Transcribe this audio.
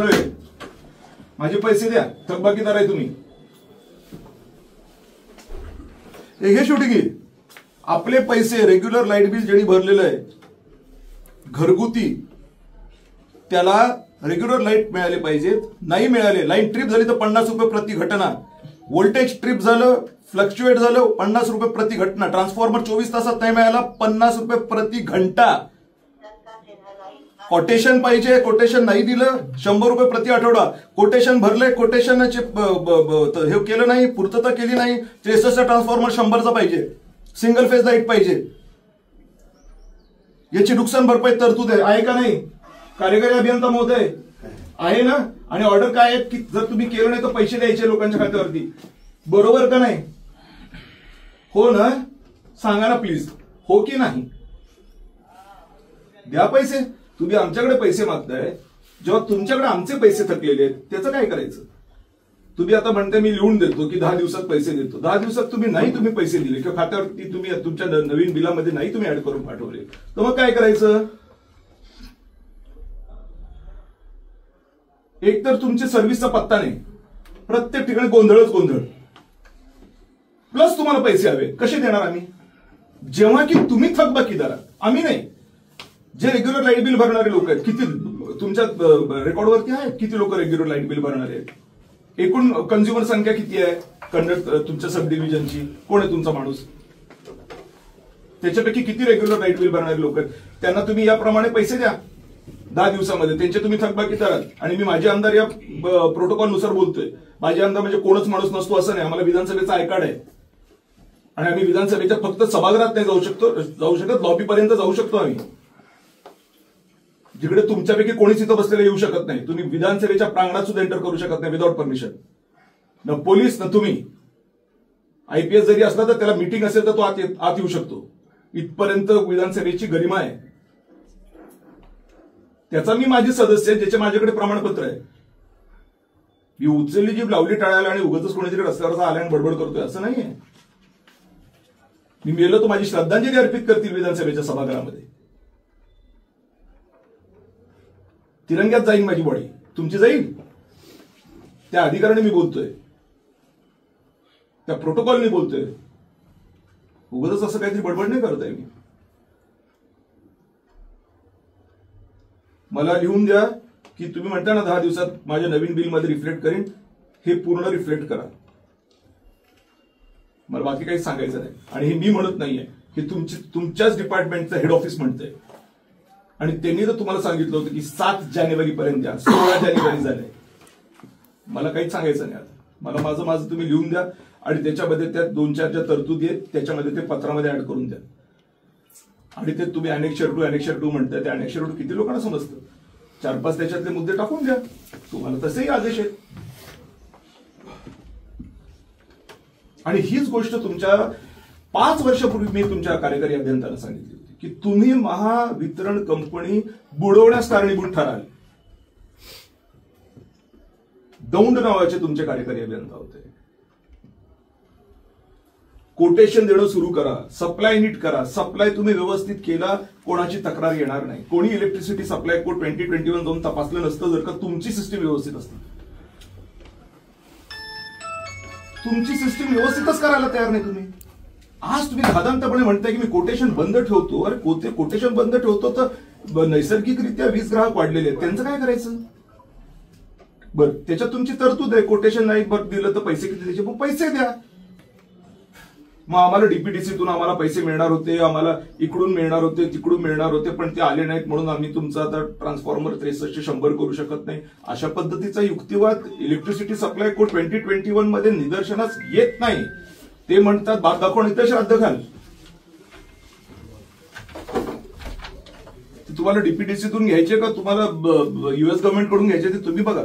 आलोय, माझे पैसे द्या, थकबाकीदार आहे तुम्ही. हे शेवटी की आपले पैसे रेग्युलर लाईट बिल ज्यांनी भरलेलं आहे घरगुती त्याला रेग्युलर लाईट मिळाले पाहिजेत. नाही मिळाले, लाईन ट्रिप झाली तर 50 रुपये प्रति घटना, व्होल्टेज ट्रिप झालं, फ्लक्च्युएट झालं 50 रुपये प्रति घटना, ट्रान्सफॉर्मर 24 तासात नाही मिळाला 50 रुपये प्रति घंटा. कोटेशन पाहिजे, कोटेशन नाही दिलं 100 रुपये प्रति आठवडा. कोटेशन भरले, कोटेशनचे हे केलं नाही, पूर्तता केली नाही, 63 ट्रान्सफॉर्मर 100चा पाहिजे, सिंगल फेज लाईट पाहिजे. याची नुकसान भरपाई तरतूद आहे का नाही? कार्यकारी अभियंता महोदय आहे ना? आणि ऑर्डर काय आहे की जर तुम्ही केलं नाही तर पैसे द्यायचे लोकांच्या खात्यावरती, बरोबर का नाही? हो ना? सांगा ना प्लीज, हो की नाही? द्या पैसे. तुम्ही आमच्याकडे पैसे मागताय, जेव्हा तुमच्याकडे आमचे पैसे थकलेले आहेत त्याचं काय करायचं? तुम्ही आता म्हणताय मी लिहून देतो की 10 दिवसात पैसे देतो. 10 दिवसात तुम्ही पैसे दिले किंवा खात्यावरती तुम्ही तुमच्या नवीन बिलामध्ये नाही तुम्ही ऍड करून पाठवले तर मग काय करायचं? एकतर तुमच्या सर्व्हिसचा पत्ता नाही, प्रत्येक ठिकाणी गोंधळच गोंधळ, प्लस तुम्हाला पैसे हवे. कसे देणार आम्ही? जेव्हा की तुम्ही थकबाकीदार, आम्ही नाही. जे रेग्युलर लाईट बिल भरणारे लोक आहेत, किती तुमच्या रेकॉर्डवरती आहे किती लोक रेग्युलर लाईट बिल भरणारे आहेत? एकूण कन्झ्युमर संख्या किती आहे तुमच्या सब डिव्हिजनची? कोण आहे तुमचा माणूस? त्याच्यापैकी किती रेग्युलर लाईट बिल भरणारे लोक आहेत? त्यांना तुम्ही याप्रमाणे पैसे द्या 10 दिवसामध्ये, त्यांचे तुम्ही थकबाकीदार आहात. आणि मी माझे आमदार या प्रोटोकॉलनुसार बोलतोय. माझे आमदार म्हणजे कोणच माणूस नसतो असं नाही. आम्हाला विधानसभेचा आयकार्ड आहे आणि आम्ही विधानसभेच्या फक्त सभागृहात नाही जाऊ शकत, लॉबीपर्यंत जाऊ शकतो आम्ही, जिकडे तुमच्यापैकी कोणीच इथं बसलेलं येऊ शकत नाही. तुम्ही विधानसभेच्या प्रांगणात सुद्धा एंटर करू शकत नाही विदाउट परमिशन. न पोलीस न तुम्ही. आयपीएस जरी असला तर त्याला मीटिंग असेल तर तो आत येऊ शकतो. इथपर्यंत विधानसभेची गरिमा आहे. त्याचा मी माझे सदस्य ज्याचे माझ्याकडे प्रमाणपत्र आहे. मी उचलली जी लावली टाळायला आणि उगाच कोणीतरी रस्त्यावर आल्या आणि बडबड करतोय असं नाहीये. मी मेलो तो माझी श्रद्धांजली अर्पित करतील विधानसभेच्या सभागृहामध्ये. तिरंग्यात जाईल माझी बॉडी, तुमची जाईल. त्या अधिकाराने मी बोलतोय, त्या प्रोटोकॉलने बोलतोय. उगाच असं काहीतरी बडबड नाही करत आहे मी. मला लिहून द्या की तुम्ही म्हणता ना 10 दिवसात माझ्या नवीन बिलमध्ये रिफ्लेक्ट करेन, हे पूर्ण रिफ्लेक्ट करा. मला बाकी काही सांगायचं नाही. आणि हे मी म्हणत नाहीये, हे तुमच्याच डिपार्टमेंटचं हेड ऑफिस म्हणतंय. आणि त्यांनी जर तुम्हाला सांगितलं होतं की 7 जानेवारी पर्यंत द्या, 16 जानेवारी झालंय, मला काहीच सांगायचं नाही. आता माझं तुम्ही लिहून द्या आणि त्याच्यामध्ये त्या 2-4 ज्या तरतुदी आहेत त्याच्यामध्ये ते पत्रामध्ये ऍड करून द्या. आणि ते तुम्ही अनेक्षर टू म्हणताय, त्या अनेक्षर टू किती लोकांना समजतं? 4-5 त्याच्यातले मुद्दे टाकून द्या. तुम्हाला तसेही आदेश आहेत. आणि हीच गोष्ट तुमच्या 5 वर्षापूर्वी मी तुमच्या कार्यकारी अभियंत्याला सांगितली होती की तुम्ही महावितरण कंपनी बुडवण्यास कारणीभूत ठराल. दौंड नावाचे तुमचे कार्यकारी अभियंता होते. कोटेशन देणं सुरू करा, सप्लाय नीट करा. सप्लाय तुम्ही व्यवस्थित केला, कोणाची तक्रार येणार नाही. कोणी इलेक्ट्रिसिटी सप्लाय कोड 2021 जाऊन तपासलं नसतं जर का तुमची सिस्टीम व्यवस्थित असते. तुमची सिस्टीम व्यवस्थितच करायला तयार नाही तुम्ही. आज तुम्ही धादांतपणे म्हणताय की मी कोटेशन बंद ठेवतो. अरे कोटेशन बंद ठेवतो तर नैसर्गिकरित्या वीज ग्राहक वाढलेले आहेत, त्यांचं काय करायचं? बरं, त्याच्यात तुमची तरतूद आहे, कोटेशन नाही दिलं तर पैसे किती द्यायचे? मग पैसे द्या. मग आम्हाला डीपीडीसीतून आम्हाला पैसे मिळणार होते, आम्हाला इकडून मिळणार होते, तिकडून मिळणार होते, पण ते आले नाहीत म्हणून आम्ही तुमचा आता ट्रान्सफॉर्मर 63 100 करू शकत नाही. अशा पद्धतीचा युक्तिवाद इलेक्ट्रिसिटी सप्लाय कोड 2021 मध्ये निदर्शनास येत नाही. ते म्हणतात बाप दाखवून इथे श्राद्ध घाल. तुम्हाला डीपीडीसीतून घ्यायचे का तुम्हाला युएस गव्हर्नमेंट कडून घ्यायचे ते तुम्ही बघा.